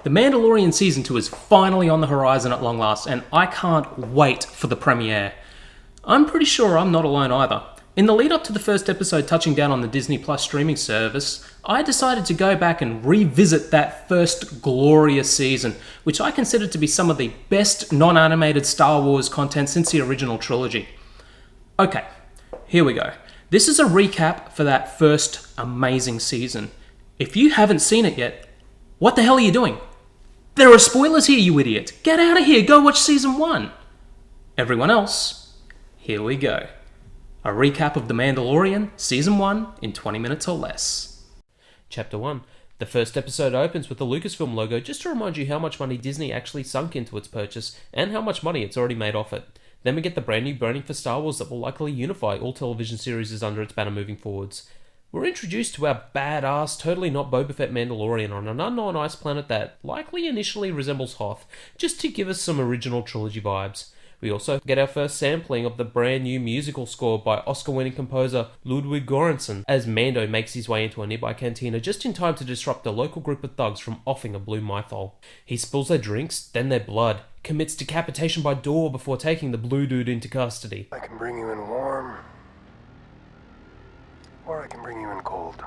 The Mandalorian Season 2 is finally on the horizon at long last, and I can't wait for the premiere. I'm pretty sure I'm not alone either. In the lead up to the first episode touching down on the Disney Plus streaming service, I decided to go back and revisit that first glorious season, which I consider to be some of the best non-animated Star Wars content since the original trilogy. Okay, here we go. This is a recap for that first amazing season. If you haven't seen it yet, what the hell are you doing? There are spoilers here, you idiot. Get out of here, go watch season 1. Everyone else, here we go. A recap of The Mandalorian, season 1, in 20 minutes or less. Chapter 1. The first episode opens with the Lucasfilm logo just to remind you how much money Disney actually sunk into its purchase and how much money it's already made off it. Then we get the brand new burning for Star Wars that will likely unify all television series under its banner moving forwards. We're introduced to our badass, totally not Boba Fett Mandalorian on an unknown ice planet that likely initially resembles Hoth, just to give us some original trilogy vibes. We also get our first sampling of the brand new musical score by Oscar-winning composer Ludwig Göransson as Mando makes his way into a nearby cantina just in time to disrupt a local group of thugs from offing a blue mythol. He spills their drinks, then their blood, commits decapitation by door before taking the blue dude into custody. I can bring you in warm, or I can bring you in cold.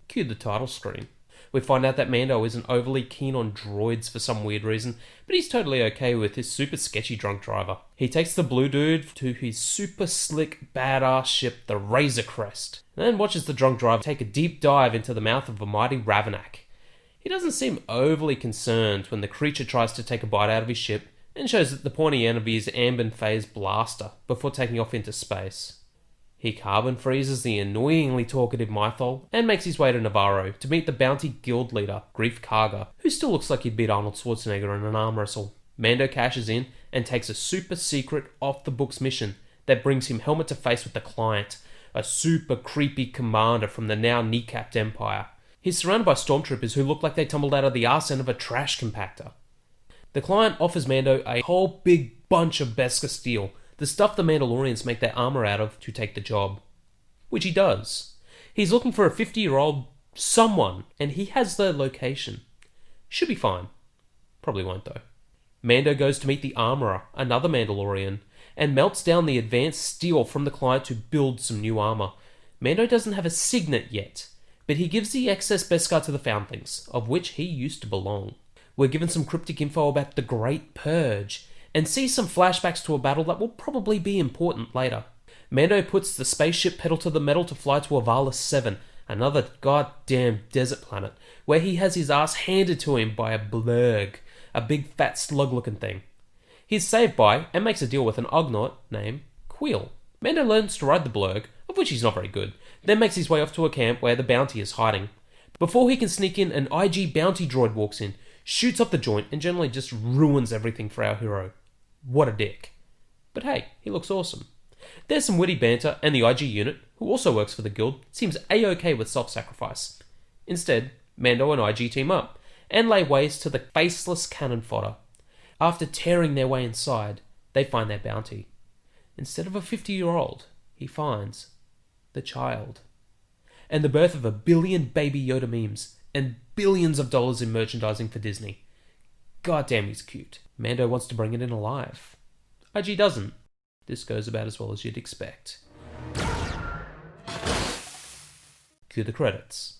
Cue the title screen. We find out that Mando isn't overly keen on droids for some weird reason, but he's totally okay with his super sketchy drunk driver. He takes the blue dude to his super slick badass ship, the Razor Crest, and then watches the drunk driver take a deep dive into the mouth of a mighty Ravenak. He doesn't seem overly concerned when the creature tries to take a bite out of his ship and shows that the pointy end of his Amban phase blaster before taking off into space. He carbon freezes the annoyingly talkative mythol and makes his way to Navarro to meet the bounty guild leader, Greef Karga, who still looks like he'd beat Arnold Schwarzenegger in an arm wrestle. Mando cashes in and takes a super secret off-the-books mission that brings him helmet to face with the Client, a super creepy commander from the now kneecapped Empire. He's surrounded by stormtroopers who look like they tumbled out of the arse end of a trash compactor. The Client offers Mando a whole big bunch of Beskar steel, the stuff the Mandalorians make their armor out of, to take the job. Which he does. He's looking for a 50-year-old someone, and he has their location. Should be fine. Probably won't though. Mando goes to meet the armorer, another Mandalorian, and melts down the advanced steel from the Client to build some new armor. Mando doesn't have a signet yet, but he gives the excess Beskar to the Foundlings, of which he used to belong. We're given some cryptic info about the Great Purge, and see some flashbacks to a battle that will probably be important later. Mando puts the spaceship pedal to the metal to fly to Avala 7, another goddamn desert planet, where he has his ass handed to him by a blurg, a big fat slug-looking thing. He's saved by, and makes a deal with, an Ugnaught named Quill. Mando learns to ride the blurg, of which he's not very good, then makes his way off to a camp where the bounty is hiding. Before he can sneak in, an IG bounty droid walks in, shoots up the joint, and generally just ruins everything for our hero. What a dick. But hey, he looks awesome. There's some witty banter, and the IG unit, who also works for the guild, seems a-okay with self-sacrifice. Instead, Mando and IG team up, and lay waste to the faceless cannon fodder. After tearing their way inside, they find their bounty. Instead of a 50-year-old, he finds the child. And the birth of a billion Baby-Yoda memes, and billions of dollars in merchandising for Disney. Goddamn, he's cute. Mando wants to bring it in alive. IG doesn't. This goes about as well as you'd expect. Cue the credits.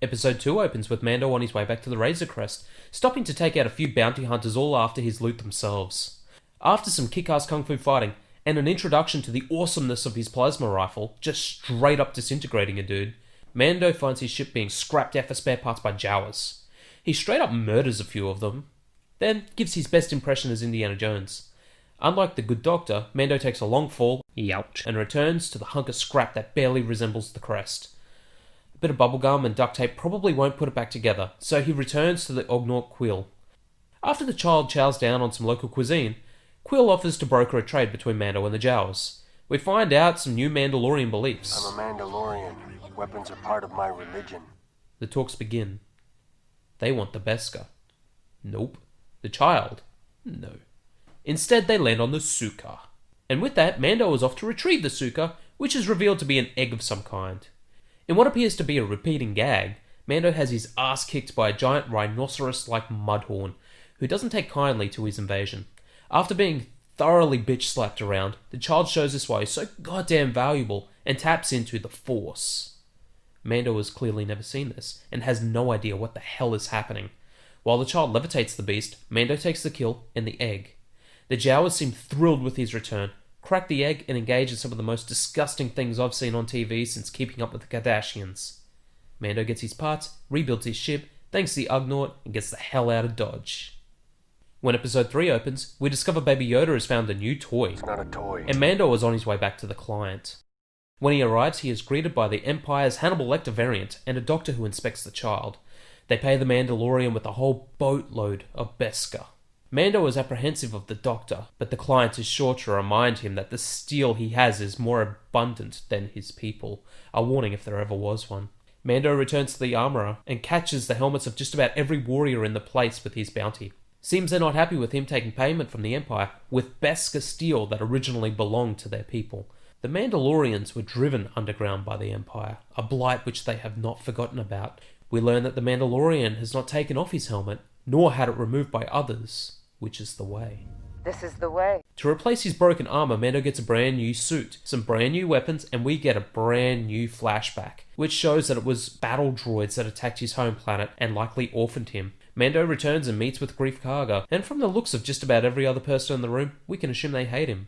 Episode 2 opens with Mando on his way back to the Razor Crest, stopping to take out a few bounty hunters all after his loot themselves. After some kick-ass kung fu fighting, and an introduction to the awesomeness of his plasma rifle, just straight up disintegrating a dude, Mando finds his ship being scrapped out for spare parts by Jawas. He straight up murders a few of them, then gives his best impression as Indiana Jones. Unlike the Good Doctor, Mando takes a long fall, youch, and returns to the hunk of scrap that barely resembles the crest. A bit of bubblegum and duct tape probably won't put it back together, so he returns to the Ugnaught Quill. After the child chows down on some local cuisine, Quill offers to broker a trade between Mando and the Jawas. We find out some new Mandalorian beliefs. I'm a Mandalorian. Weapons are part of my religion. The talks begin. They want the Beskar. Nope. The child? No. Instead, they land on the Suka. And with that, Mando is off to retrieve the Suka, which is revealed to be an egg of some kind. In what appears to be a repeating gag, Mando has his ass kicked by a giant rhinoceros-like mudhorn, who doesn't take kindly to his invasion. After being thoroughly bitch-slapped around, the child shows us why he's so goddamn valuable and taps into the Force. Mando has clearly never seen this, and has no idea what the hell is happening. While the child levitates the beast, Mando takes the kill and the egg. The Jawas seem thrilled with his return, crack the egg, and engage in some of the most disgusting things I've seen on TV since Keeping Up with the Kardashians. Mando gets his parts, rebuilds his ship, thanks the Ugnaught, and gets the hell out of Dodge. When episode 3 opens, we discover Baby-Yoda has found a new toy. It's not a toy. And Mando is on his way back to the client. When he arrives, he is greeted by the Empire's Hannibal Lecter variant and a doctor who inspects the child. They pay the Mandalorian with a whole boatload of Beskar. Mando is apprehensive of the doctor, but the client is sure to remind him that the steel he has is more abundant than his people, a warning if there ever was one. Mando returns to the armourer and catches the helmets of just about every warrior in the place with his bounty. Seems they're not happy with him taking payment from the Empire with Beskar steel that originally belonged to their people. The Mandalorians were driven underground by the Empire, a blight which they have not forgotten about. We learn that the Mandalorian has not taken off his helmet, nor had it removed by others, which is the way. This is the way. To replace his broken armor, Mando gets a brand new suit, some brand new weapons, and we get a brand new flashback, which shows that it was battle droids that attacked his home planet and likely orphaned him. Mando returns and meets with Greef Karga, and from the looks of just about every other person in the room, we can assume they hate him.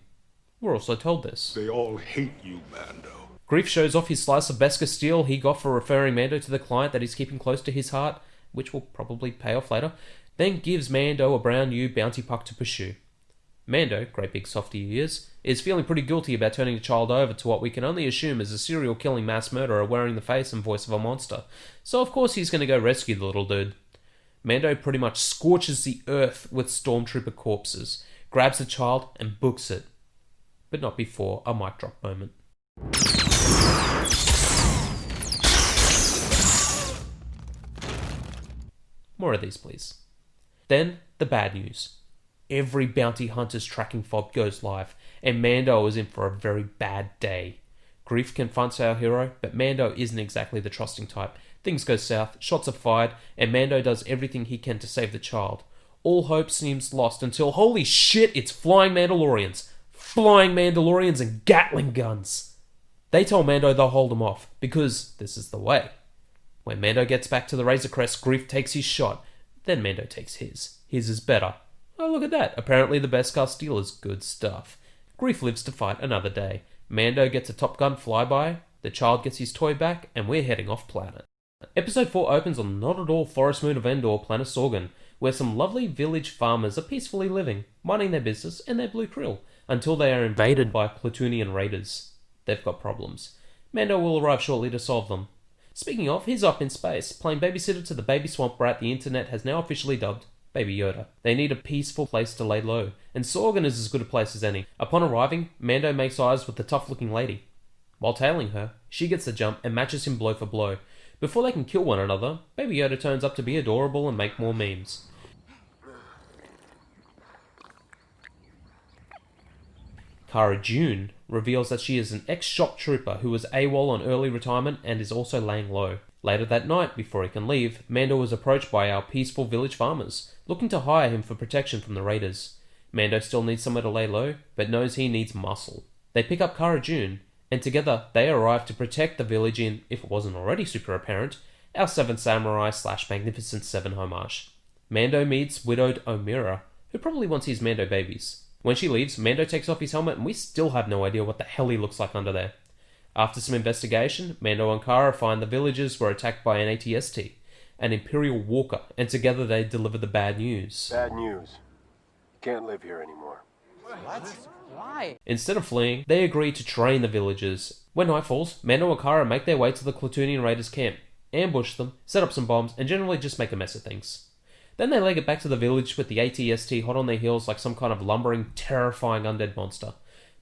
We're also told this. They all hate you, Mando. Greef shows off his slice of Beskar steel he got for referring Mando to the client that he's keeping close to his heart, which will probably pay off later, then gives Mando a brand new bounty puck to pursue. Mando, great big softy he is feeling pretty guilty about turning the child over to what we can only assume is a serial killing mass murderer wearing the face and voice of a monster, so of course he's going to go rescue the little dude. Mando pretty much scorches the earth with stormtrooper corpses, grabs the child and books it. But not before a mic drop moment. More of these, please. Then, the bad news. Every bounty hunter's tracking fob goes live, and Mando is in for a very bad day. Greef confronts our hero, but Mando isn't exactly the trusting type. Things go south, shots are fired, and Mando does everything he can to save the child. All hope seems lost until, holy shit, it's flying Mandalorians! Flying Mandalorians and Gatling guns! They tell Mando they'll hold him off, because this is the way. When Mando gets back to the Razor Crest, Greef takes his shot, then Mando takes his. His is better. Oh, look at that. Apparently the Beskar steel is good stuff. Greef lives to fight another day. Mando gets a Top Gun flyby, the child gets his toy back, and we're heading off planet. Episode 4 opens on the not at all forest moon of Endor, planet Sorgan, where some lovely village farmers are peacefully living, minding their business and their blue krill, until they are invaded by Platoonian raiders. They've got problems. Mando will arrive shortly to solve them. Speaking of, he's up in space, playing babysitter to the baby swamp rat the internet has now officially dubbed Baby-Yoda. They need a peaceful place to lay low, and Sorgan is as good a place as any. Upon arriving, Mando makes eyes with the tough-looking lady. While tailing her, she gets the jump and matches him blow for blow. Before they can kill one another, Baby-Yoda turns up to be adorable and make more memes. Cara Dune reveals that she is an ex-shock trooper who was AWOL on early retirement and is also laying low. Later that night, before he can leave, Mando is approached by our peaceful village farmers, looking to hire him for protection from the raiders. Mando still needs somewhere to lay low, but knows he needs muscle. They pick up Cara Dune, and together they arrive to protect the village in, if it wasn't already super apparent, our Seven Samurai / Magnificent Seven homage. Mando meets widowed Omira, who probably wants his Mando babies. When she leaves, Mando takes off his helmet and we still have no idea what the hell he looks like under there. After some investigation, Mando and Cara find the villagers were attacked by an ATST, an Imperial Walker, and together they deliver the bad news. Bad news. You can't live here anymore. What? Why? Instead of fleeing, they agree to train the villagers. When night falls, Mando and Cara make their way to the Platoonian raiders' camp, ambush them, set up some bombs, and generally just make a mess of things. Then they leg it back to the village with the ATST hot on their heels like some kind of lumbering, terrifying undead monster.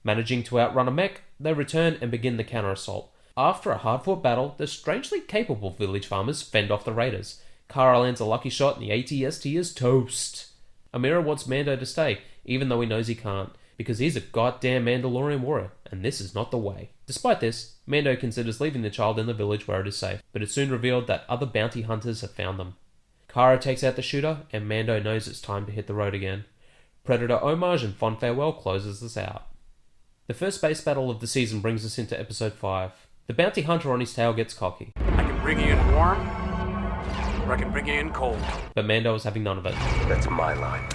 Managing to outrun a mech, they return and begin the counter-assault. After a hard-fought battle, the strangely capable village farmers fend off the raiders. Cara lands a lucky shot and the ATST is toast. Omira wants Mando to stay, even though he knows he can't. because he's a goddamn Mandalorian warrior, and this is not the way. Despite this, Mando considers leaving the child in the village where it is safe, but it's soon revealed that other bounty hunters have found them. Cara takes out the shooter, and Mando knows it's time to hit the road again. Predator homage and fond farewell closes us out. The first space battle of the season brings us into episode 5. The bounty hunter on his tail gets cocky, I can bring you in warm, or I can bring you in cold. but Mando is having none of it. That's my line.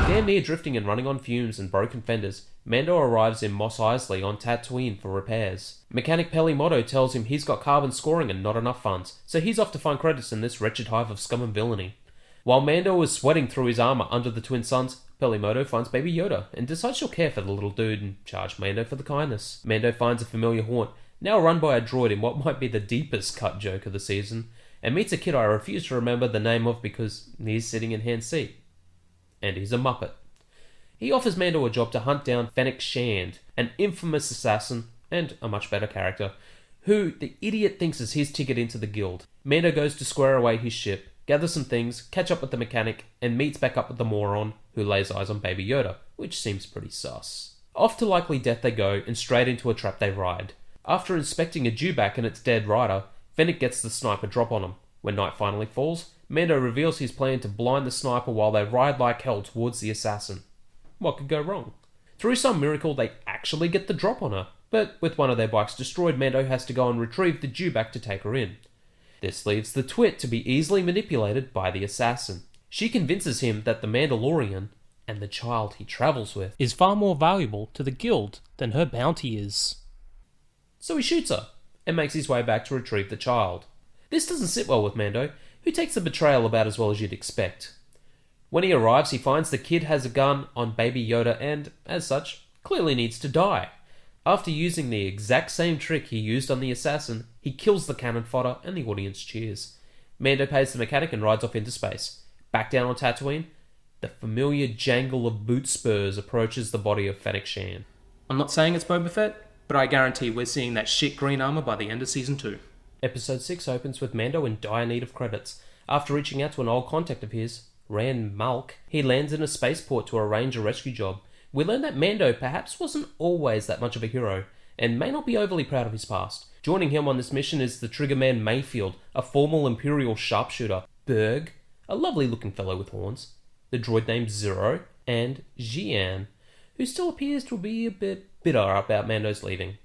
Damn near drifting and running on fumes and broken fenders, Mando arrives in Mos Eisley on Tatooine for repairs. Mechanic Pelimoto tells him he's got carbon scoring and not enough funds, so he's off to find credits in this wretched hive of scum and villainy. While Mando is sweating through his armor under the twin suns, Pelimoto finds Baby-Yoda and decides she'll care for the little dude and charge Mando for the kindness. Mando finds a familiar haunt, now run by a droid in what might be the deepest cut joke of the season, and meets a kid I refuse to remember the name of because he's sitting in hand seat. And he's a Muppet. He offers Mando a job to hunt down Fennec Shand, an infamous assassin, and a much better character, who the idiot thinks is his ticket into the guild. Mando goes to square away his ship, gather some things, catch up with the mechanic, and meets back up with the moron, who lays eyes on Baby-Yoda, which seems pretty sus. Off to likely death they go, and straight into a trap they ride. After inspecting a dewback and its dead rider, Fennec gets the sniper drop on him. When night finally falls, Mando reveals his plan to blind the sniper while they ride like hell towards the assassin. What could go wrong? Through some miracle, they actually get the drop on her, but with one of their bikes destroyed, Mando has to go and retrieve the dewback to take her in. This leaves the twit to be easily manipulated by the assassin. She convinces him that the Mandalorian, and the child he travels with, is far more valuable to the guild than her bounty is. So he shoots her, and makes his way back to retrieve the child. This doesn't sit well with Mando, who takes the betrayal about as well as you'd expect. When he arrives, he finds the kid has a gun on Baby-Yoda and, as such, clearly needs to die. After using the exact same trick he used on the assassin, he kills the cannon fodder and the audience cheers. Mando pays the mechanic and rides off into space. Back down on Tatooine, the familiar jangle of boot spurs approaches the body of Fennec Shand. I'm not saying it's Boba Fett, but I guarantee we're seeing that shit green armor by the end of Season 2. Episode 6 opens with Mando in dire need of credits. After reaching out to an old contact of his, Rand Malk, he lands in a spaceport to arrange a rescue job. We learn that Mando perhaps wasn't always that much of a hero, and may not be overly proud of his past. Joining him on this mission is the Triggerman Mayfield, a formal Imperial sharpshooter, Berg, a lovely looking fellow with horns, the droid named Zero, and Jian, who still appears to be a bit bitter about Mando's leaving.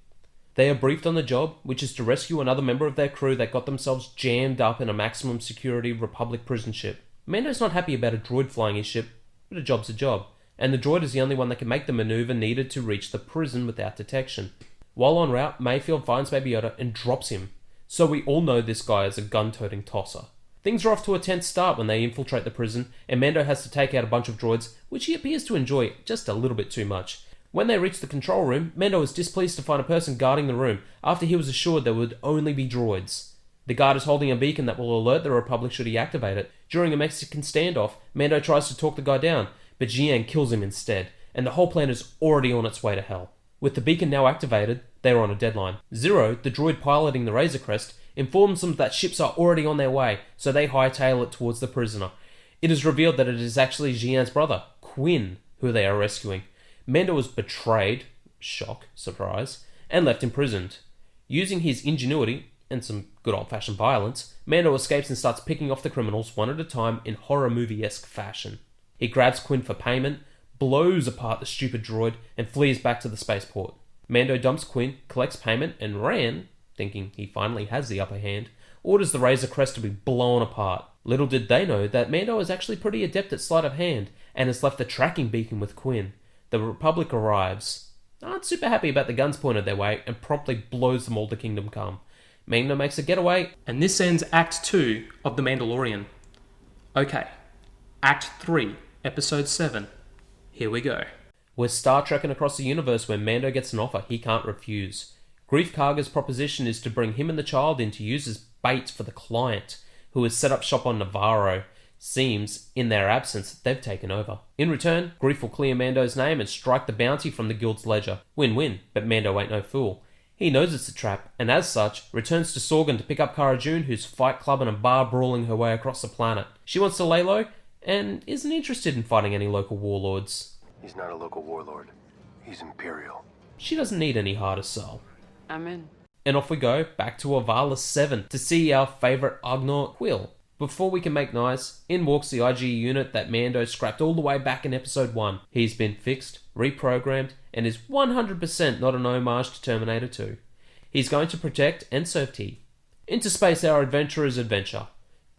They are briefed on the job, which is to rescue another member of their crew that got themselves jammed up in a maximum security Republic prison ship. Mando's not happy about a droid flying his ship, but a job's a job, and the droid is the only one that can make the maneuver needed to reach the prison without detection. While en route, Mayfield finds Baby-Yoda and drops him, so we all know this guy is a gun-toting tosser. Things are off to a tense start when they infiltrate the prison, and Mando has to take out a bunch of droids, which he appears to enjoy just a little bit too much. When they reach the control room, Mando is displeased to find a person guarding the room, after he was assured there would only be droids. The guard is holding a beacon that will alert the Republic should he activate it. During a Mexican standoff, Mando tries to talk the guy down, but Jian kills him instead, and the whole plan is already on its way to hell. With the beacon now activated, they are on a deadline. Zero, the droid piloting the Razor Crest, informs them that ships are already on their way, so they hightail it towards the prisoner. It is revealed that it is actually Jian's brother, Quinn, who they are rescuing. Mando is betrayed, shock, surprise, and left imprisoned. Using his ingenuity, and some good old-fashioned violence, Mando escapes and starts picking off the criminals one at a time in horror movie-esque fashion. He grabs Quinn for payment, blows apart the stupid droid, and flees back to the spaceport. Mando dumps Quinn, collects payment, and Rand, thinking he finally has the upper hand, orders the Razor Crest to be blown apart. Little did they know that Mando is actually pretty adept at sleight of hand, and has left the tracking beacon with Quinn. The Republic arrives, aren't super happy about the guns pointed their way, and promptly blows them all to Kingdom Come. Mando makes a getaway, And this ends Act 2 of The Mandalorian. Okay, Act 3, Episode 7. Here we go. we're Star Trekking across the universe where Mando gets an offer he can't refuse. Grief Karga's proposition is to bring him and the child in to use as bait for the client, who has set up shop on Navarro. Seems, in their absence, they've taken over. In return, Grief will clear Mando's name and strike the bounty from the guild's ledger. Win-win, but Mando ain't no fool. He knows it's a trap, and as such, returns to Sorgan to pick up Cara Dune, who's fight clubbing and bar brawling her way across the planet. She wants to lay low, and isn't interested in fighting any local warlords. He's not a local warlord. He's Imperial. She doesn't need any harder sell. I'm in. And off we go, back to Avala 7, to see our favourite Ugnaught, Quill. Before we can make nice, in walks the IG unit that Mando scrapped all the way back in episode 1. He's been fixed, reprogrammed, and is 100% not an homage to Terminator 2. He's going to protect and serve T. Into space our adventurers adventure.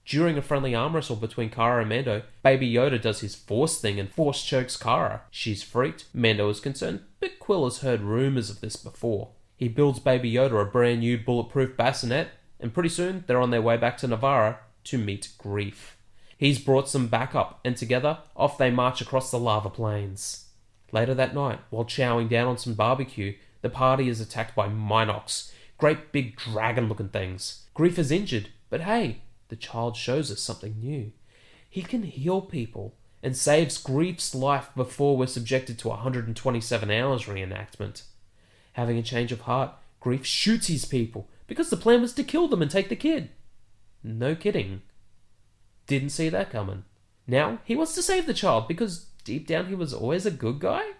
During a friendly arm wrestle between Kara and Mando, Baby-Yoda does his force thing and force chokes Kara. She's freaked, Mando is concerned, but Quill has heard rumours of this before. He builds Baby-Yoda a brand new bulletproof bassinet, and pretty soon they're on their way back to Navarra to meet Greef. He's brought some backup, and together, off they march across the lava plains. Later that night, while chowing down on some barbecue, the party is attacked by Minox, great big dragon-looking things. Greef is injured, but hey, the child shows us something new. He can heal people, and saves Greef's life before we're subjected to a 127 hours reenactment. Having a change of heart, Greef shoots his people, because the plan was to kill them and take the kid. No kidding. Didn't see that coming. Now, he wants to save the child because deep down he was always a good guy?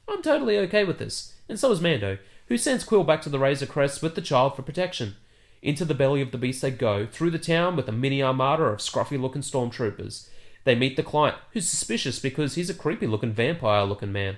I'm totally okay with this, and so is Mando, who sends Quill back to the Razor Crest with the child for protection. Into the belly of the beast they go, through the town with a mini armada of scruffy-looking stormtroopers. They meet the client, who's suspicious because he's a creepy-looking vampire-looking man.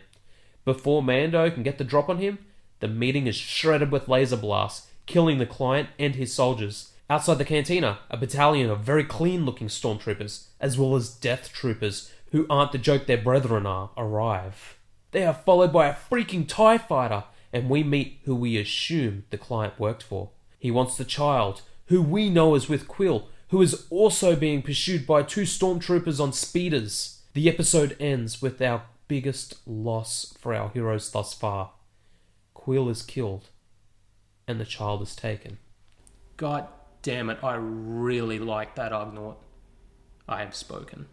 Before Mando can get the drop on him, the meeting is shredded with laser blasts, killing the client and his soldiers. Outside the cantina, a battalion of very clean-looking stormtroopers, as well as death troopers, who aren't the joke their brethren are, arrive. They are followed by a freaking TIE fighter, and we meet who we assume the client worked for. He wants the child, who we know is with Quill, who is also being pursued by 2 stormtroopers on speeders. The episode ends with our biggest loss for our heroes thus far. Quill is killed, and the child is taken. God damn it, I really like that Ugnaught. I have spoken.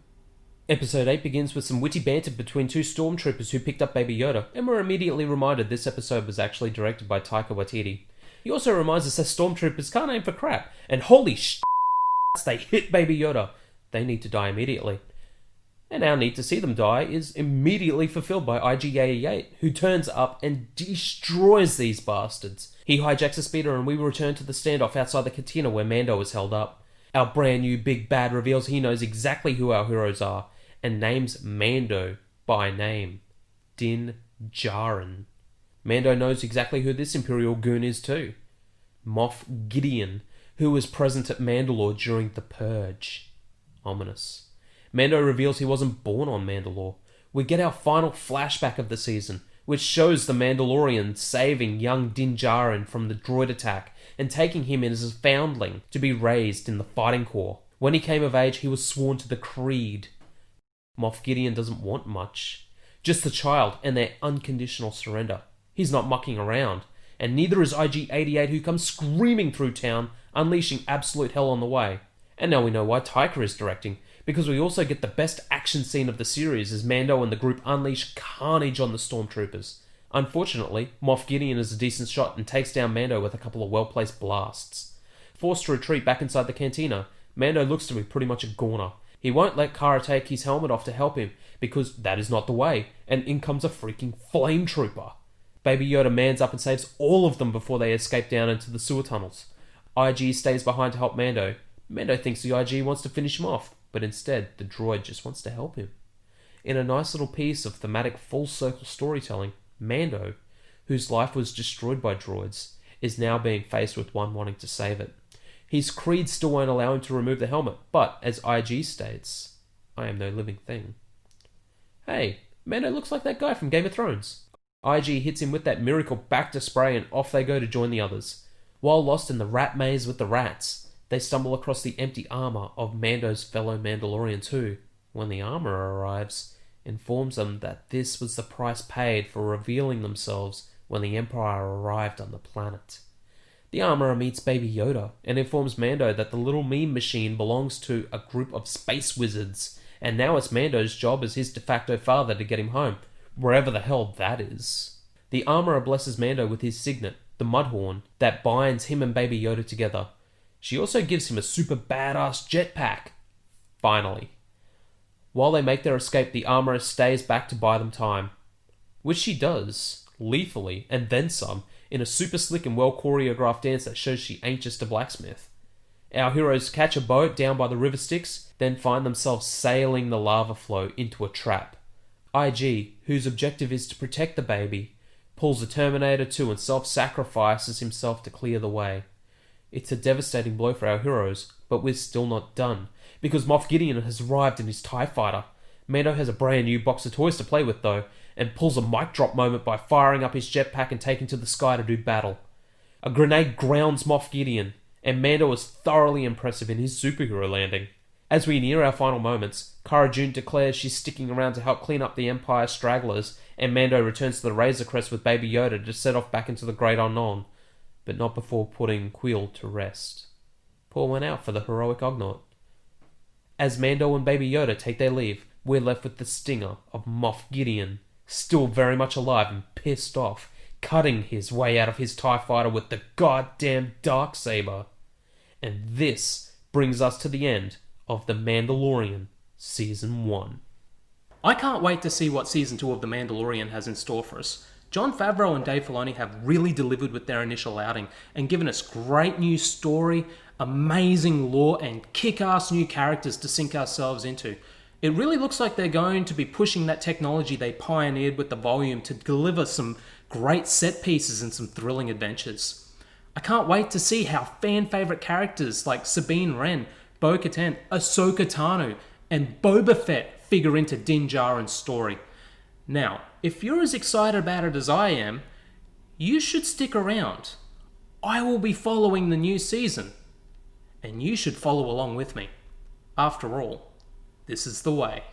Episode 8 begins with some witty banter between 2 stormtroopers who picked up Baby-Yoda, and we're immediately reminded this episode was actually directed by Taika Waititi. He also reminds us that stormtroopers can't aim for crap, and holy sh**, they hit Baby-Yoda. They need to die immediately. And our need to see them die is immediately fulfilled by IG-88, who turns up and destroys these bastards. He hijacks a speeder and we return to the standoff outside the cantina where Mando is held up. Our brand new big bad reveals he knows exactly who our heroes are, and names Mando by name. Din Djarin. Mando knows exactly who this Imperial goon is too. Moff Gideon, who was present at Mandalore during the Purge. Ominous. Mando reveals he wasn't born on Mandalore. We get our final flashback of the season, which shows the Mandalorian saving young Din Djarin from the droid attack and taking him in as a foundling to be raised in the fighting corps. When he came of age, he was sworn to the Creed. Moff Gideon doesn't want much. Just the child and their unconditional surrender. He's not mucking around. And neither is IG-88, who comes screaming through town, unleashing absolute hell on the way. And now we know why Taika is directing, because we also get the best action scene of the series as Mando and the group unleash carnage on the stormtroopers. Unfortunately, Moff Gideon is a decent shot and takes down Mando with a couple of well-placed blasts. Forced to retreat back inside the cantina, Mando looks to be pretty much a goner. He won't let Kara take his helmet off to help him, because that is not the way, and in comes a freaking flame trooper. Baby-Yoda mans up and saves all of them before they escape down into the sewer tunnels. IG stays behind to help Mando. Mando thinks the IG wants to finish him off, but instead the droid just wants to help him. In a nice little piece of thematic full-circle storytelling, Mando, whose life was destroyed by droids, is now being faced with one wanting to save it. His creed still won't allow him to remove the helmet, but, as IG states, I am no living thing. Hey, Mando looks like that guy from Game of Thrones. IG hits him with that miracle Bacta spray and off they go to join the others. While lost in the rat maze with the rats, they stumble across the empty armor of Mando's fellow Mandalorians who, when the armorer arrives, informs them that this was the price paid for revealing themselves when the Empire arrived on the planet. The armorer meets Baby-Yoda and informs Mando that the little meme machine belongs to a group of space wizards, and now it's Mando's job as his de facto father to get him home, wherever the hell that is. The armorer blesses Mando with his signet, the Mudhorn, that binds him and Baby-Yoda together. She also gives him a super badass jetpack. Finally. While they make their escape, the armoress stays back to buy them time, which she does, lethally, and then some, in a super slick and well choreographed dance that shows she ain't just a blacksmith. Our heroes catch a boat down by the river Styx, then find themselves sailing the lava flow into a trap. IG, whose objective is to protect the baby, pulls a Terminator 2 and self-sacrifices himself to clear the way. It's a devastating blow for our heroes, but we're still not done, because Moff Gideon has arrived in his TIE fighter. Mando has a brand new box of toys to play with though, and pulls a mic drop moment by firing up his jetpack and taking to the sky to do battle. A grenade grounds Moff Gideon, and Mando is thoroughly impressive in his superhero landing. As we near our final moments, Cara Dune declares she's sticking around to help clean up the Empire stragglers, and Mando returns to the Razor Crest with Baby Yoda to set off back into the Great Unknown, but not before putting Quill to rest. Pour one out for the heroic Ugnaught. As Mando and Baby Yoda take their leave, we're left with the stinger of Moff Gideon, still very much alive and pissed off, cutting his way out of his TIE fighter with the goddamn Darksaber. And this brings us to the end of The Mandalorian Season 1. I can't wait to see what Season 2 of The Mandalorian has in store for us. Jon Favreau and Dave Filoni have really delivered with their initial outing and given us great new story, amazing lore, and kick-ass new characters to sink ourselves into. It really looks like they're going to be pushing that technology they pioneered with the volume to deliver some great set pieces and some thrilling adventures. I can't wait to see how fan-favourite characters like Sabine Wren, Bo-Katan, Ahsoka Tano, and Boba Fett figure into Din Djarin's story. Now, if you're as excited about it as I am, you should stick around. I will be following the new season, and you should follow along with me. After all, this is the way.